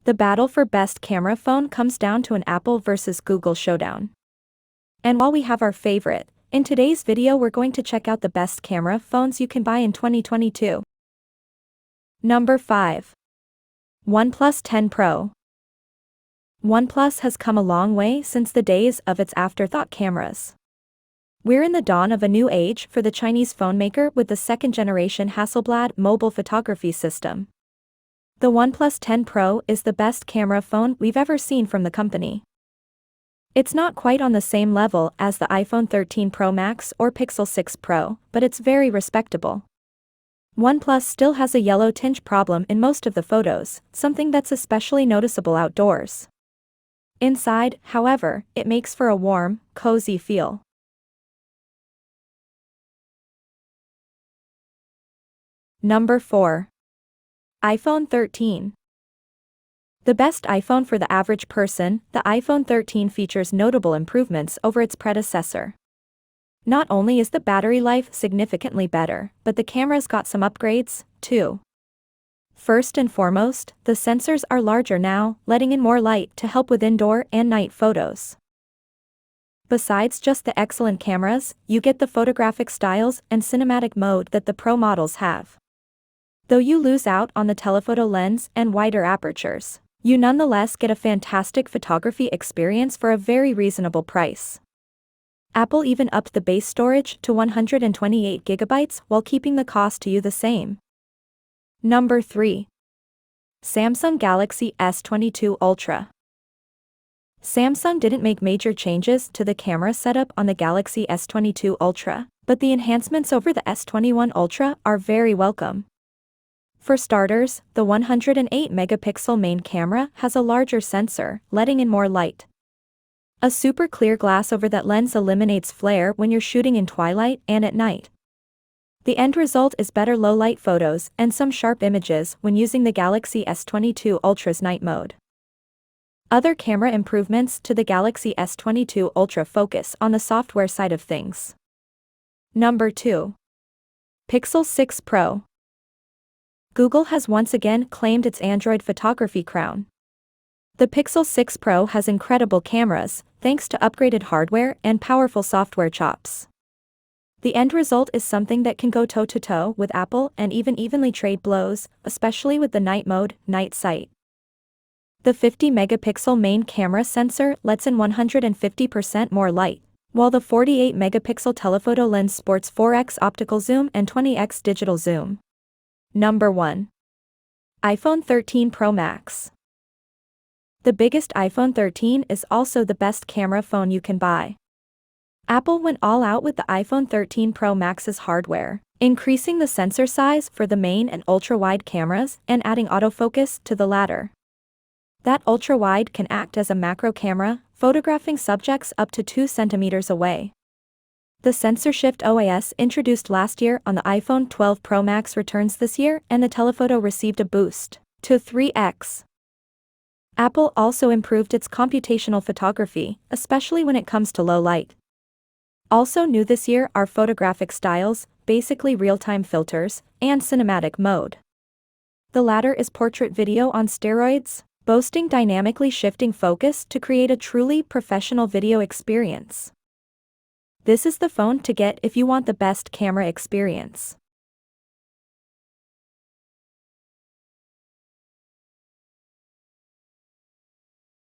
The battle for best camera phone comes down to an Apple versus Google showdown. And while we have our favorite, in today's video we're going to check out the best camera phones you can buy in 2022. Number 5. OnePlus 10 Pro. OnePlus has come a long way since the days of its afterthought cameras. We're in the dawn of a new age for the Chinese phone maker with the second-generation Hasselblad mobile photography system. The OnePlus 10 Pro is the best camera phone we've ever seen from the company. It's not quite on the same level as the iPhone 13 Pro Max or Pixel 6 Pro, but it's very respectable. OnePlus still has a yellow tinge problem in most of the photos, something that's especially noticeable outdoors. Inside, however, it makes for a warm, cozy feel. Number 4. iPhone 13. The best iPhone for the average person, the iPhone 13 features notable improvements over its predecessor. Not only is the battery life significantly better, but the camera's got some upgrades, too. First and foremost, the sensors are larger now, letting in more light to help with indoor and night photos. Besides just the excellent cameras, you get the photographic styles and cinematic mode that the Pro models have. Though you lose out on the telephoto lens and wider apertures, you nonetheless get a fantastic photography experience for a very reasonable price. Apple even upped the base storage to 128 GB while keeping the cost to you the same. Number 3. Samsung Galaxy S22 Ultra. Samsung didn't make major changes to the camera setup on the Galaxy S22 Ultra, but the enhancements over the S21 Ultra are very welcome. For starters, the 108-megapixel main camera has a larger sensor, letting in more light. A super clear glass over that lens eliminates flare when you're shooting in twilight and at night. The end result is better low-light photos and some sharp images when using the Galaxy S22 Ultra's night mode. Other camera improvements to the Galaxy S22 Ultra focus on the software side of things. Number 2. Pixel 6 Pro. Google has once again claimed its Android photography crown. The Pixel 6 Pro has incredible cameras, thanks to upgraded hardware and powerful software chops. The end result is something that can go toe-to-toe with Apple and even evenly trade blows, especially with the night mode, night sight. The 50-megapixel main camera sensor lets in 150% more light, while the 48-megapixel telephoto lens sports 4x optical zoom and 20x digital zoom. Number 1. iPhone 13 Pro Max. The biggest iPhone 13 is also the best camera phone you can buy. Apple went all out with the iPhone 13 Pro Max's hardware, increasing the sensor size for the main and ultra-wide cameras and adding autofocus to the latter. That ultra-wide can act as a macro camera, photographing subjects up to 2 centimeters away. The Sensor Shift OIS introduced last year on the iPhone 12 Pro Max returns this year, and the telephoto received a boost to 3x. Apple also improved its computational photography, especially when it comes to low light. Also new this year are photographic styles, basically real-time filters, and cinematic mode. The latter is portrait video on steroids, boasting dynamically shifting focus to create a truly professional video experience. This is the phone to get if you want the best camera experience.